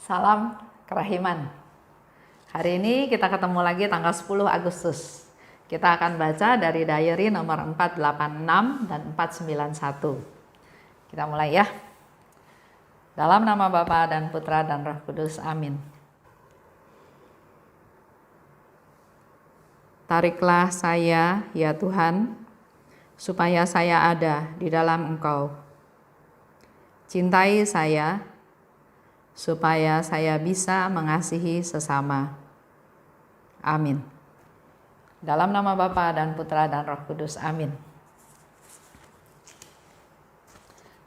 Salam kerahiman. Hari ini kita ketemu lagi tanggal 10 Agustus. Kita akan baca dari diary nomor 486 dan 491. Kita mulai ya. Dalam nama Bapa dan Putra dan Roh Kudus. Amin. Tariklah saya, ya Tuhan, supaya saya ada di dalam Engkau. Cintai saya, supaya saya bisa mengasihi sesama. Amin. Dalam nama Bapa dan Putra dan Roh Kudus. Amin.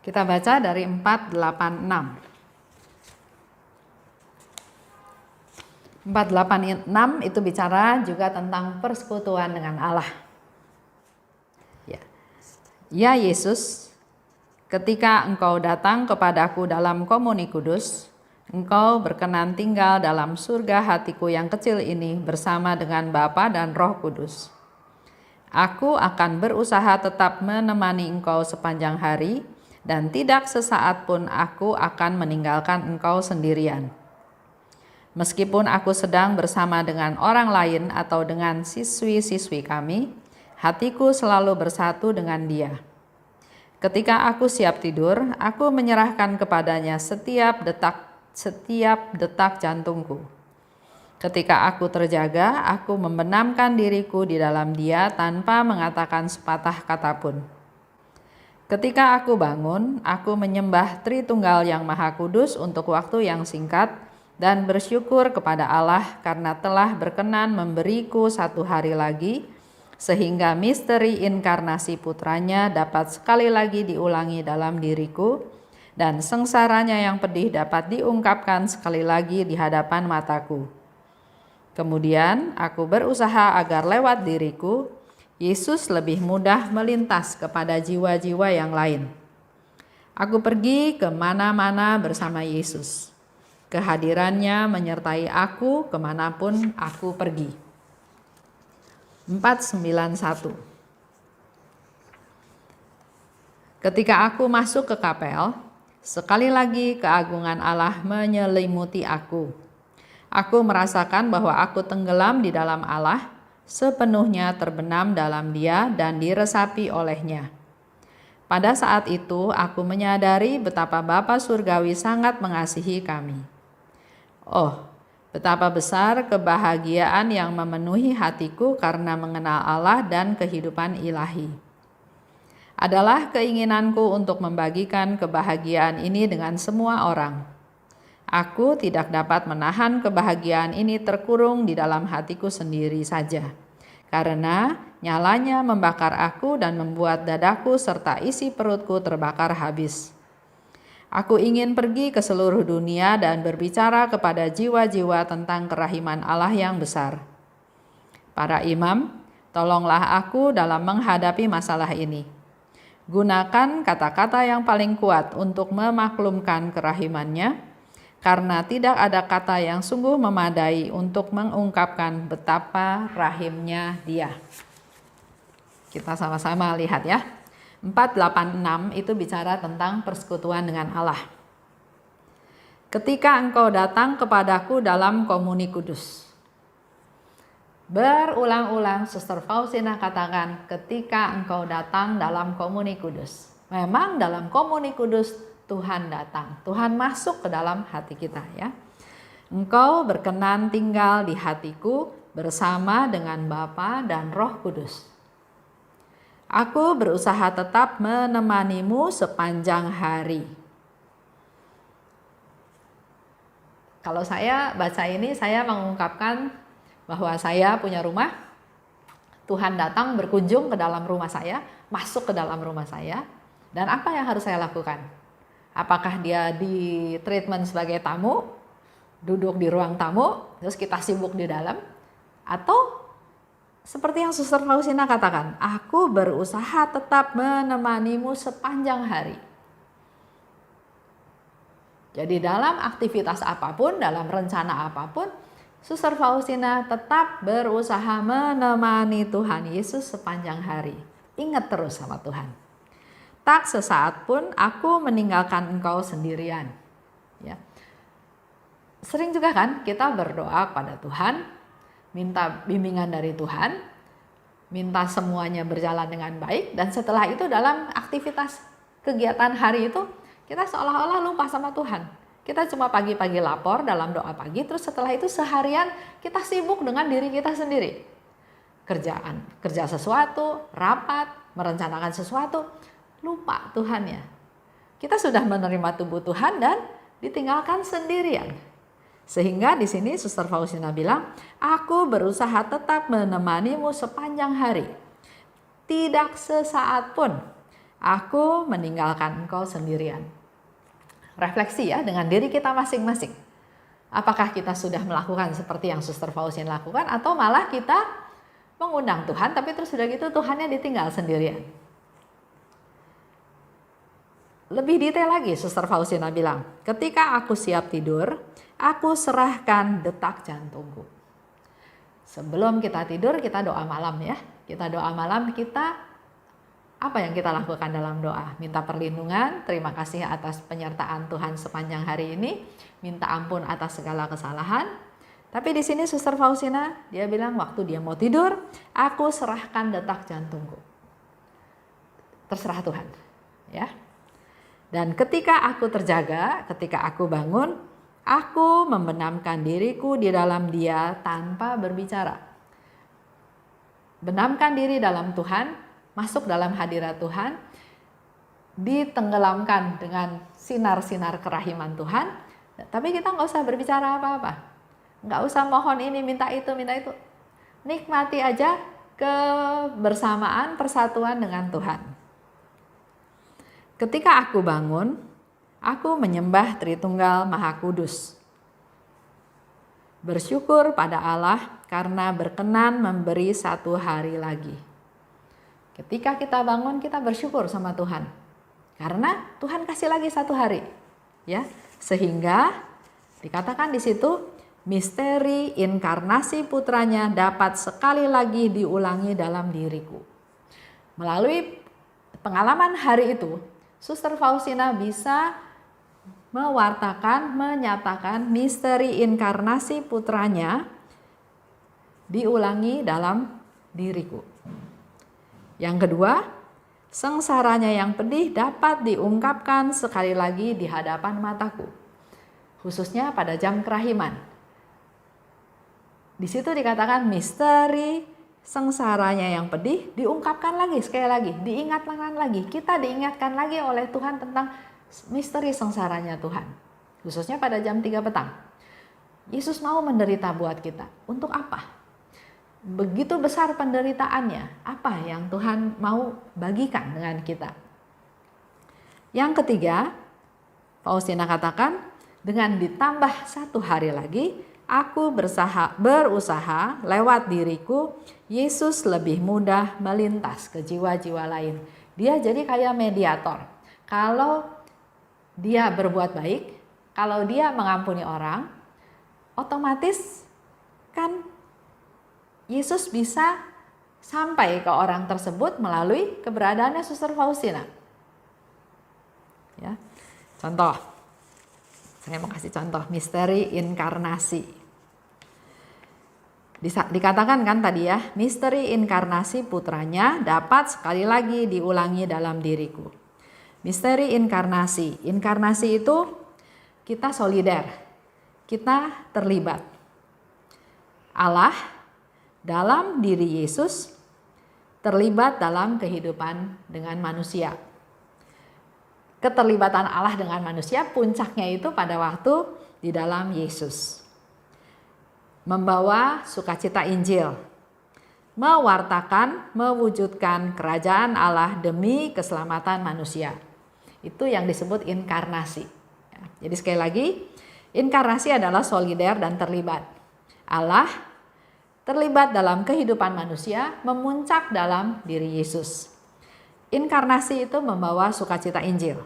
Kita baca dari 486. 486 itu bicara juga tentang persekutuan dengan Allah. Ya Yesus, ketika Engkau datang kepadaku dalam komuni kudus, Engkau berkenan tinggal dalam surga hatiku yang kecil ini bersama dengan Bapa dan Roh Kudus. Aku akan berusaha tetap menemani Engkau sepanjang hari, dan tidak sesaat pun aku akan meninggalkan Engkau sendirian. Meskipun aku sedang bersama dengan orang lain atau dengan siswi-siswi kami, hatiku selalu bersatu dengan Dia. Ketika aku siap tidur, aku menyerahkan kepadanya setiap detak jantungku. Ketika aku terjaga, aku membenamkan diriku di dalam Dia tanpa mengatakan sepatah kata pun. Ketika aku bangun, aku menyembah Tritunggal yang Maha Kudus untuk waktu yang singkat dan bersyukur kepada Allah karena telah berkenan memberiku satu hari lagi, sehingga misteri inkarnasi putranya dapat sekali lagi diulangi dalam diriku, dan sengsaranya yang pedih dapat diungkapkan sekali lagi di hadapan mataku. Kemudian aku berusaha agar lewat diriku, Yesus lebih mudah melintas kepada jiwa-jiwa yang lain. Aku pergi kemana-mana bersama Yesus. Kehadirannya menyertai aku kemanapun aku pergi. 491. Ketika aku masuk ke kapel, sekali lagi keagungan Allah menyelimuti aku. Aku merasakan bahwa aku tenggelam di dalam Allah, sepenuhnya terbenam dalam Dia dan diresapi olehnya. Pada saat itu aku menyadari betapa Bapa Surgawi sangat mengasihi kami. Oh, betapa besar kebahagiaan yang memenuhi hatiku karena mengenal Allah dan kehidupan ilahi. Adalah keinginanku untuk membagikan kebahagiaan ini dengan semua orang. Aku tidak dapat menahan kebahagiaan ini terkurung di dalam hatiku sendiri saja, karena nyalanya membakar aku dan membuat dadaku serta isi perutku terbakar habis. Aku ingin pergi ke seluruh dunia dan berbicara kepada jiwa-jiwa tentang kerahiman Allah yang besar. Para imam, tolonglah aku dalam menghadapi masalah ini. Gunakan kata-kata yang paling kuat untuk memaklumkan kerahimannya, karena tidak ada kata yang sungguh memadai untuk mengungkapkan betapa rahimnya Dia. Kita sama-sama lihat ya. 486 itu bicara tentang persekutuan dengan Allah. Ketika Engkau datang kepadaku dalam komuni kudus. Berulang-ulang Suster Faustina katakan ketika Engkau datang dalam komuni kudus. Memang dalam komuni kudus Tuhan datang. Tuhan masuk ke dalam hati kita ya. Engkau berkenan tinggal di hatiku bersama dengan Bapa dan Roh Kudus. Aku berusaha tetap menemanimu sepanjang hari. Kalau saya baca ini, saya mengungkapkan bahwa saya punya rumah. Tuhan datang berkunjung ke dalam rumah saya, masuk ke dalam rumah saya. Dan apa yang harus saya lakukan? Apakah dia di treatment sebagai tamu, duduk di ruang tamu, terus kita sibuk di dalam? Atau seperti yang Suster Faustina katakan, aku berusaha tetap menemanimu sepanjang hari. Jadi dalam aktivitas apapun, dalam rencana apapun, Suster Faustina tetap berusaha menemani Tuhan Yesus sepanjang hari. Ingat terus sama Tuhan. Tak sesaat pun aku meninggalkan engkau sendirian. Ya. Sering juga kan kita berdoa pada Tuhan, minta bimbingan dari Tuhan, minta semuanya berjalan dengan baik, dan setelah itu dalam aktivitas kegiatan hari itu kita seolah-olah lupa sama Tuhan. Kita cuma pagi-pagi lapor dalam doa pagi, terus setelah itu seharian kita sibuk dengan diri kita sendiri. Kerja sesuatu, rapat, merencanakan sesuatu, lupa Tuhan ya. Kita sudah menerima tubuh Tuhan dan ditinggalkan sendirian. Sehingga di sini Suster Faustina bilang, aku berusaha tetap menemanimu sepanjang hari. Tidak sesaat pun aku meninggalkan engkau sendirian. Refleksi ya dengan diri kita masing-masing. Apakah kita sudah melakukan seperti yang Suster Faustina lakukan, atau malah kita mengundang Tuhan tapi terus sudah gitu Tuhannya ditinggal sendirian. Lebih detail lagi Suster Faustina bilang, ketika aku siap tidur, aku serahkan detak jantungku. Sebelum kita tidur kita doa malam ya. Kita doa malam, apa yang kita lakukan dalam doa? Minta perlindungan, terima kasih atas penyertaan Tuhan sepanjang hari ini, minta ampun atas segala kesalahan. Tapi di sini Suster Faustina dia bilang waktu dia mau tidur, aku serahkan detak jantungku. Terserah Tuhan, ya. Dan ketika aku terjaga, ketika aku bangun, aku membenamkan diriku di dalam Dia tanpa berbicara. Benamkan diri dalam Tuhan, masuk dalam hadirat Tuhan, ditenggelamkan dengan sinar-sinar kerahiman Tuhan, tapi kita nggak usah berbicara apa-apa. Nggak usah mohon ini, minta itu, minta itu. Nikmati aja kebersamaan, persatuan dengan Tuhan. Ketika aku bangun, aku menyembah Tritunggal Maha Kudus. Bersyukur pada Allah karena berkenan memberi satu hari lagi. Ketika kita bangun, kita bersyukur sama Tuhan. Karena Tuhan kasih lagi satu hari. Ya, sehingga dikatakan di situ, misteri inkarnasi putranya dapat sekali lagi diulangi dalam diriku. Melalui pengalaman hari itu, Suster Faustina bisa mewartakan, menyatakan misteri inkarnasi putranya diulangi dalam diriku. Yang kedua, sengsaranya yang pedih dapat diungkapkan sekali lagi di hadapan mataku, khususnya pada jam kerahiman. Di situ dikatakan misteri sengsaranya yang pedih diungkapkan lagi, sekali lagi, diingatkan lagi. Kita diingatkan lagi oleh Tuhan tentang misteri sengsaranya Tuhan. Khususnya pada jam 3 petang. Yesus mau menderita buat kita. Untuk apa? Begitu besar penderitaannya. Apa yang Tuhan mau bagikan dengan kita? Yang ketiga, Faustina katakan, dengan ditambah satu hari lagi, aku berusaha lewat diriku, Yesus lebih mudah melintas ke jiwa-jiwa lain. Dia jadi kayak mediator. Kalau dia berbuat baik, kalau dia mengampuni orang, otomatis kan Yesus bisa sampai ke orang tersebut melalui keberadaannya Suster Faustina. Ya, contoh, saya mau kasih contoh misteri inkarnasi. Dikatakan kan tadi ya, misteri inkarnasi putranya dapat sekali lagi diulangi dalam diriku. Misteri inkarnasi. Inkarnasi itu kita solider, kita terlibat. Allah dalam diri Yesus terlibat dalam kehidupan dengan manusia. Keterlibatan Allah dengan manusia puncaknya itu pada waktu di dalam Yesus. Membawa sukacita Injil, mewartakan, mewujudkan kerajaan Allah demi keselamatan manusia. Itu yang disebut inkarnasi. Jadi sekali lagi, inkarnasi adalah solider dan terlibat. Allah terlibat dalam kehidupan manusia, memuncak dalam diri Yesus. Inkarnasi itu membawa sukacita Injil.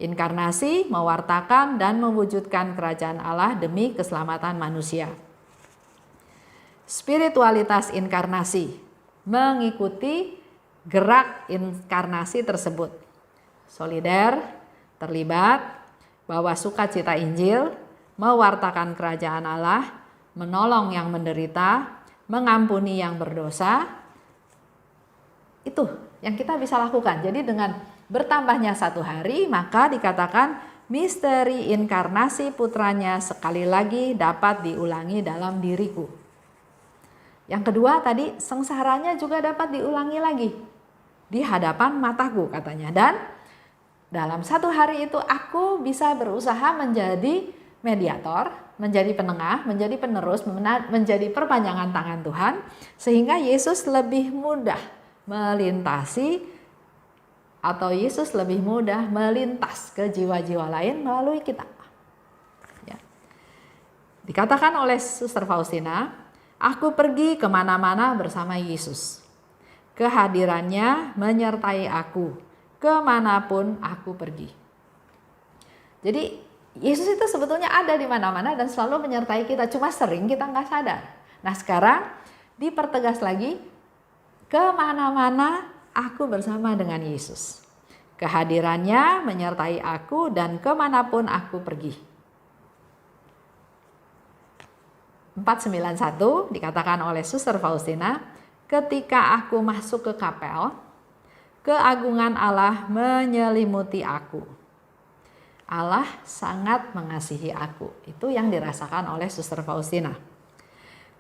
Inkarnasi mewartakan dan mewujudkan kerajaan Allah demi keselamatan manusia. Spiritualitas inkarnasi mengikuti gerak inkarnasi tersebut. Solider, terlibat, bawa sukacita Injil, mewartakan kerajaan Allah, menolong yang menderita, mengampuni yang berdosa. Itu yang kita bisa lakukan. Jadi dengan bertambahnya 1 hari, maka dikatakan misteri inkarnasi putranya sekali lagi dapat diulangi dalam diriku. Yang kedua tadi, sengsaranya juga dapat diulangi lagi di hadapan mataku katanya. Dan dalam 1 hari itu aku bisa berusaha menjadi mediator, menjadi penengah, menjadi penerus, menjadi perpanjangan tangan Tuhan, sehingga Yesus lebih mudah melintasi atau Yesus lebih mudah melintas ke jiwa-jiwa lain melalui kita. Ya. Dikatakan oleh Suster Faustina, aku pergi kemana-mana bersama Yesus. Kehadirannya menyertai aku kemanapun aku pergi. Jadi Yesus itu sebetulnya ada di mana-mana dan selalu menyertai kita, cuma sering kita nggak sadar. Nah sekarang dipertegas lagi, kemana-mana aku bersama dengan Yesus. Kehadirannya menyertai aku dan kemanapun aku pergi. 491 dikatakan oleh Suster Faustina, ketika aku masuk ke kapel, keagungan Allah menyelimuti aku. Allah sangat mengasihi aku. Itu yang dirasakan oleh Suster Faustina.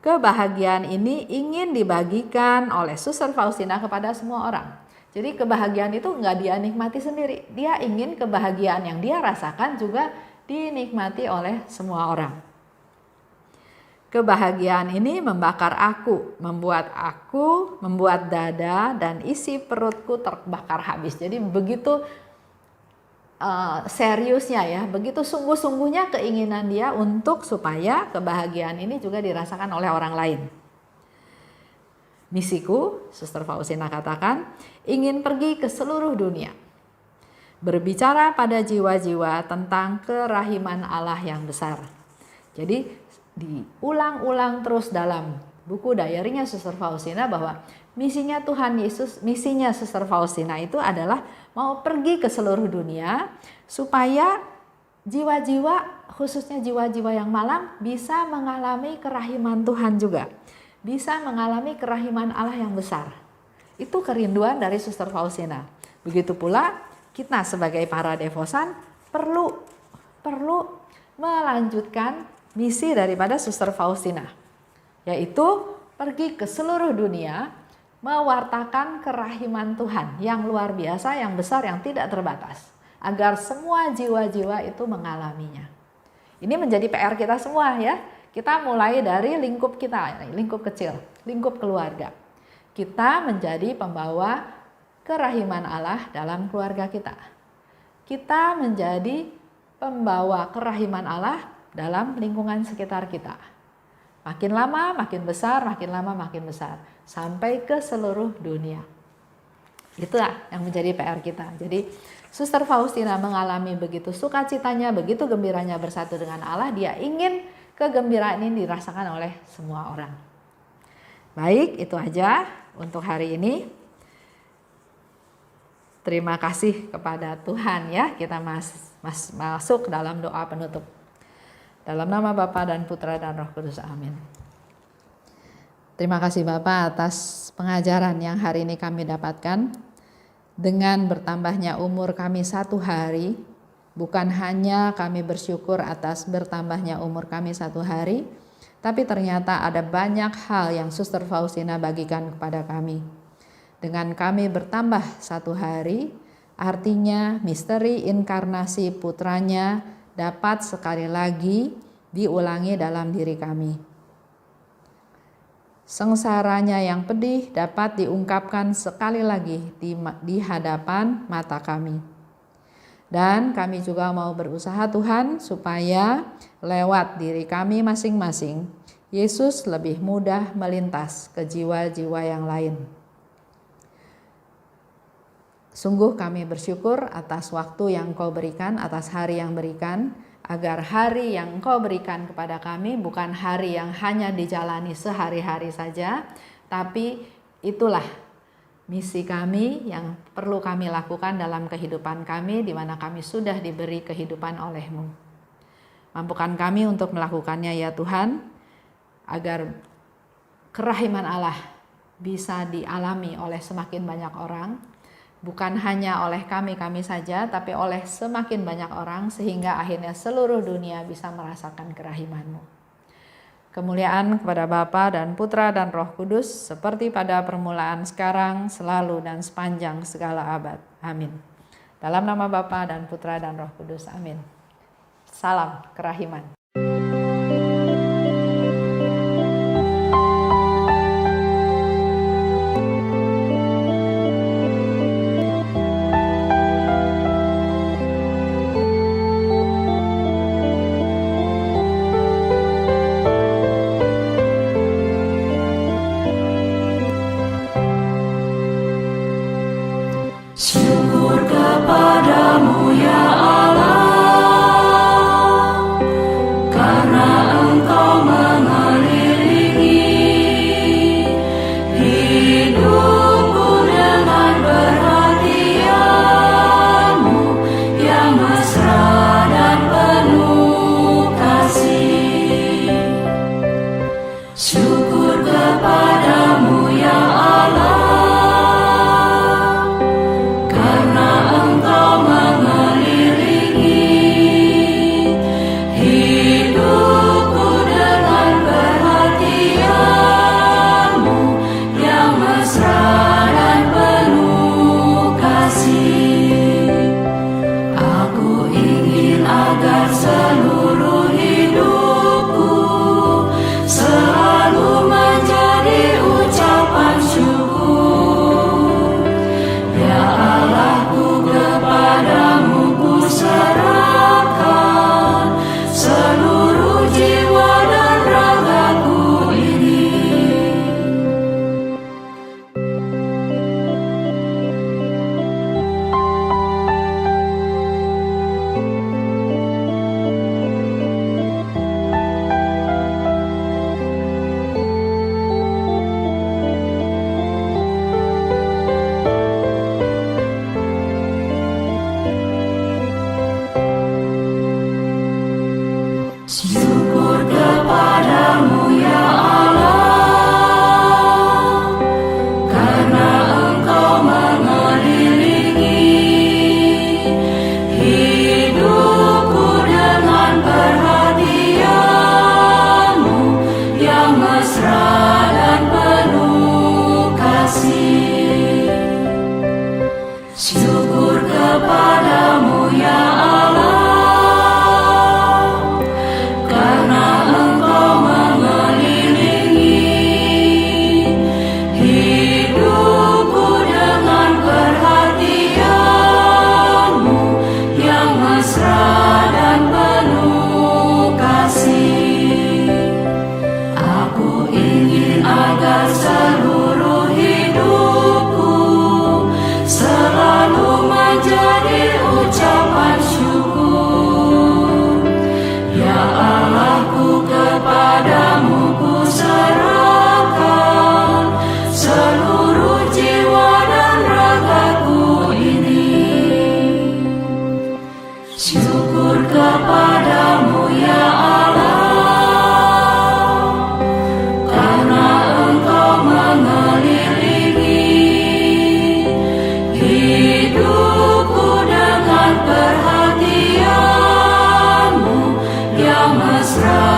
Kebahagiaan ini ingin dibagikan oleh Suster Faustina kepada semua orang. Jadi kebahagiaan itu nggak dia nikmati sendiri. Dia ingin kebahagiaan yang dia rasakan juga dinikmati oleh semua orang. Kebahagiaan ini membakar aku, membuat dada dan isi perutku terbakar habis. Jadi begitu seriusnya ya, begitu sungguh-sungguhnya keinginan dia untuk supaya kebahagiaan ini juga dirasakan oleh orang lain. Misiku, Suster Faustina katakan, ingin pergi ke seluruh dunia, berbicara pada jiwa-jiwa tentang kerahiman Allah yang besar. Jadi diulang-ulang terus dalam buku diary-nya Suster Faustina bahwa misinya Tuhan Yesus, misinya Suster Faustina itu adalah mau pergi ke seluruh dunia supaya jiwa-jiwa, khususnya jiwa-jiwa yang malang, bisa mengalami kerahiman Tuhan juga. Bisa mengalami kerahiman Allah yang besar. Itu kerinduan dari Suster Faustina. Begitu pula kita sebagai para devosan perlu melanjutkan misi daripada Suster Faustina, yaitu pergi ke seluruh dunia mewartakan kerahiman Tuhan yang luar biasa, yang besar, yang tidak terbatas, agar semua jiwa-jiwa itu mengalaminya. Ini menjadi PR kita semua ya. Kita mulai dari lingkup kita, lingkup kecil, lingkup keluarga. Kita menjadi pembawa kerahiman Allah dalam keluarga kita. Kita menjadi pembawa kerahiman Allah dalam lingkungan sekitar kita. Makin lama makin besar, makin lama makin besar, sampai ke seluruh dunia. Itulah yang menjadi PR kita. Jadi Suster Faustina mengalami begitu sukacitanya, begitu gembiranya bersatu dengan Allah. Dia ingin kegembiraan ini dirasakan oleh semua orang. Baik, itu aja untuk hari ini. Terima kasih kepada Tuhan ya. Kita masuk dalam doa penutup. Dalam nama Bapa dan Putra dan Roh Kudus. Amin. Terima kasih Bapak atas pengajaran yang hari ini kami dapatkan. Dengan bertambahnya umur kami 1 hari, bukan hanya kami bersyukur atas bertambahnya umur kami 1 hari, tapi ternyata ada banyak hal yang Suster Faustina bagikan kepada kami. Dengan kami bertambah 1 hari, artinya misteri inkarnasi putranya dapat sekali lagi diulangi dalam diri kami. Sengsaranya yang pedih dapat diungkapkan sekali lagi di hadapan mata kami. Dan kami juga mau berusaha Tuhan supaya lewat diri kami masing-masing, Yesus lebih mudah melintas ke jiwa-jiwa yang lain. Sungguh kami bersyukur atas waktu yang Engkau berikan, atas hari yang berikan, agar hari yang Engkau berikan kepada kami bukan hari yang hanya dijalani sehari-hari saja, tapi itulah misi kami yang perlu kami lakukan dalam kehidupan kami, di mana kami sudah diberi kehidupan oleh-Mu. Mampukan kami untuk melakukannya ya Tuhan, agar kerahiman Allah bisa dialami oleh semakin banyak orang, bukan hanya oleh kami saja, tapi oleh semakin banyak orang, sehingga akhirnya seluruh dunia bisa merasakan kerahiman-Mu. Kemuliaan kepada Bapa dan Putra dan Roh Kudus, seperti pada permulaan, sekarang, selalu, dan sepanjang segala abad. Amin. Dalam nama Bapa dan Putra dan Roh Kudus. Amin. Salam kerahiman. Syukur kepadamu ya Allah, karena Engkau mengelilingi hidupku dengan perhatian-Mu yang mesra dan penuh kasih. Syukur kepadamu ya Allah, agar seluruh hidupku selalu menjadi ucapan syukur. Ya Allahku, kepadamu ku serahkan seluruh jiwa dan ragaku ini. Syukur kepadamu ya Allah, karena Engkau mengelilingi hidupku dengan perhatian-Mu yang mesra dan penuh kasih. Syukur kepadamu ya Allah, agar seluruh hidupku selalu menjadi ucapan syukur. Ya Allahku, kepadamu ku serahkan seluruh jiwa dan ragaku ini. Syukur kepadamu ya Allah, mengelilingi hidupku dengan perhatian-Mu yang mesra